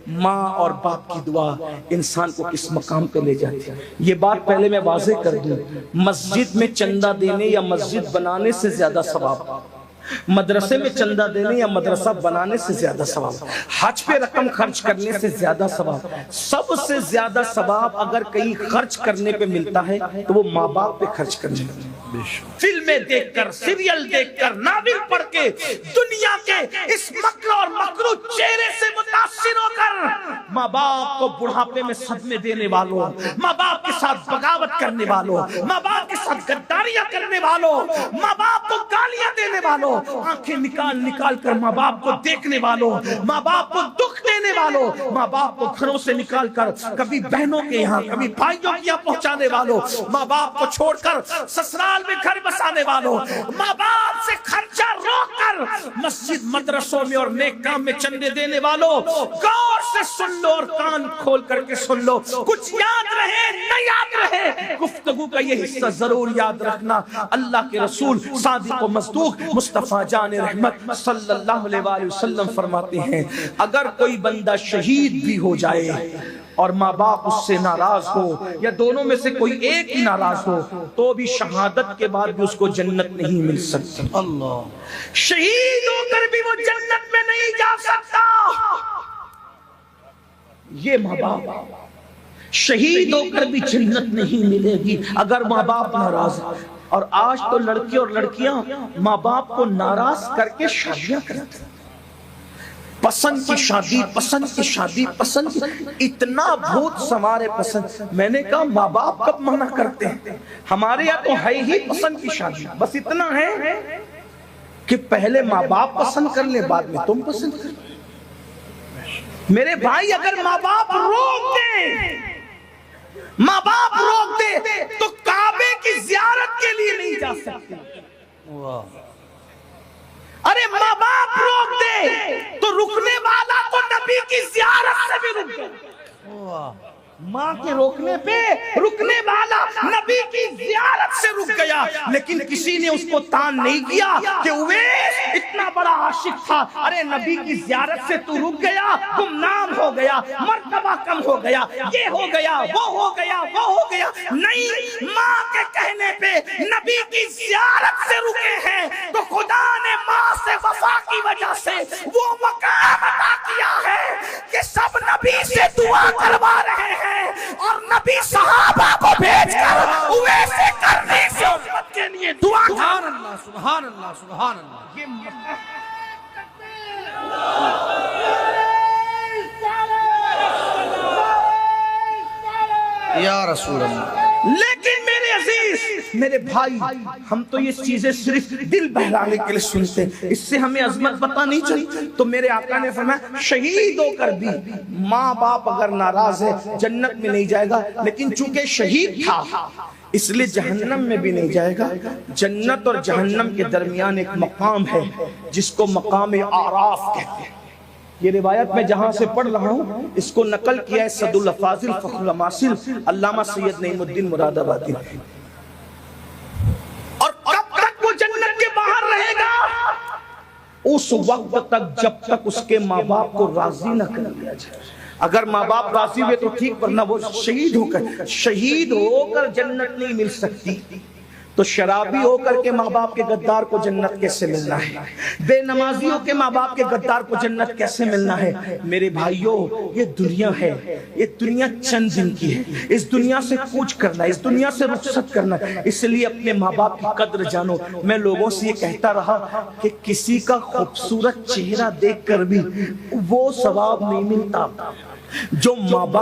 ماں اور باپ کی دعا انسان کو کس مقام پہ لے جاتی ہے. یہ بات پہلے میں واضح کر دوں، مسجد میں چندہ دینے یا مسجد بنانے سے زیادہ ثواب، مدرسے میں چندہ دینے یا مدرسہ بنانے سے زیادہ ثواب، حج پہ رقم خرچ کرنے سے زیادہ ثواب، سب سے زیادہ ثواب اگر کہیں خرچ کرنے پہ ملتا ہے تو وہ ماں باپ پہ خرچ کرنے پہ. فلمیں دیکھ کر، سیریل دیکھ کر، ناول پڑھ کے، دنیا کے اس مکر اور مکرو چہرے سے متاثر ہو کر ماں باپ کو بڑھاپے میں صدمے دینے والوں، ماں باپ کے ساتھ بغاوت کرنے والوں، ماں باپ کے ساتھ غداریاں کرنے والوں، ماں باپ کو گالیاں دینے والوں، آنکھیں نکال نکال کر ماں باپ کو دیکھنے والوں، ماں باپ کو دکھ دینے والوں، ماں باپ کو گھروں سے نکال کر کبھی بہنوں کے یہاں کبھی بھائیوں کے یہاں پہنچانے والوں، ماں باپ کو چھوڑ کر سسرال میں گھر بسانے والوں، ماں باپ سے خرچہ روک کر مسجد مدرسوں میں اور نیک کام میں چندے دینے والوں، غور سے سن لو اور کان کھول کر کے سن لو، کچھ یاد رہے نہ یاد رہے، گفتگو کا یہ حصہ ضرور یاد رکھنا. اللہ کے رسول صادق و مصدوق مصطفیٰ جان رحمت صلی اللہ علیہ وآلہ وسلم فرماتے ہیں، اگر کوئی بندہ شہید بھی ہو جائے اور ماں باپ اس سے ناراض ہو یا دونوں میں سے کوئی ایک ہی ناراض ہو تو بھی شہادت کے بعد بھی اس کو جنت نہیں مل سکتی. اللہ، شہید ہو کر بھی وہ جنت میں نہیں جا سکتا. یہ ماں باپ شہید ہو کر بھی جنت نہیں ملے گی اگر ماں باپ ناراض. اور آج تو لڑکے اور لڑکیاں ماں باپ کو ناراض کر کے شادیاں کرتے ہیں، پسند کی شادی، پسند کی شادی، پسند کی، اتنا بھوت سمارے پسند. میں نے کہا ماں باپ کب منع کرتے ہیں؟ ہمارے یہاں تو ہے ہی پسند کی شادی، بس اتنا ہے کہ پہلے ماں باپ پسند کر لیں بعد میں تم پسند کر لیں. میرے بھائی اگر ماں باپ روک دیں، ماں باپ روک دے تو کعبے کی زیارت کے لیے نہیں جا سکتے. ارے ماں باپ روک دے تو رکنے والا تو نبی کی زیارت سے بھی رک گیا. ماں کے روکنے پہ رکنے والا نبی کی زیارت سے رک گیا، لیکن کسی نے اس کو تان نہیں کیا کہ اویس اتنا بڑا عاشق تھا، ارے نبی کی زیارت سے تو رک گیا، گمنام ہو گیا، مرتبہ کم ہو گیا، یہ ہو گیا، وہ ہو گیا، وہ ہو گیا. نہیں، ماں کے کہنے پہ نبی کی زیارت سے رکے ہیں تو خدا نے ماں سے وفا کی وجہ سے وہ مقام عطا کیا ہے کہ سب نبی سے دعا کروا رہے ہیں اور نبی صحابہ کو بھیج کر ویسے کرنے سے امت کے لیے دعا. سبحان اللہ، سبحان اللہ، سبحان اللہ. یہ یا رسول اللہ. لیکن میرے عزیز، میرے بھائی، ہم تو یہ چیزیں صرف دل بہلانے کے لیے سنتے ہیں، اس سے ہمیں عظمت پتہ نہیں چلی. تو میرے آقا نے فرمایا شہید ہو کر بھی ماں باپ اگر ناراض ہے جنت میں نہیں جائے گا، لیکن چونکہ شہید تھا اس لیے جہنم میں بھی نہیں جائے گا. جنت اور جہنم کے درمیان ایک مقام ہے جس کو مقام اعراف کہتے ہیں. یہ روایت میں جہاں سے پڑھ رہا ہوں اس کو نقل کیا ہے صد الافاضل فخر الاماثل علامہ سید نعیم الدین مراد آبادی نے. اور کب تک وہ جنت کے باہر رہے گا؟ اس وقت تک جب تک اس کے ماں باپ کو راضی نہ کر لیا جائے. اگر ماں باپ راضی ہوئے تو ٹھیک، ورنہ وہ شہید ہو کر جنت نہیں مل سکتی. تو شرابی ہو کر کے ماں باپ کے غدار کو جنت کیسے ملنا ہے؟ بے نمازیوں کے ماں باپ کے غدار کو جنت کیسے ملنا ہے؟ میرے بھائیوں، یہ دنیا ہے، یہ دنیا چند دن کی ہے. اس دنیا سے کوچ کرنا ہے، اس دنیا سے رخصت کرنا ہے. اس لیے اپنے ماں باپ کی قدر جانو. میں لوگوں سے یہ کہتا رہا کہ کسی کا خوبصورت چہرہ دیکھ کر بھی وہ ثواب نہیں ملتا جو ماں باپ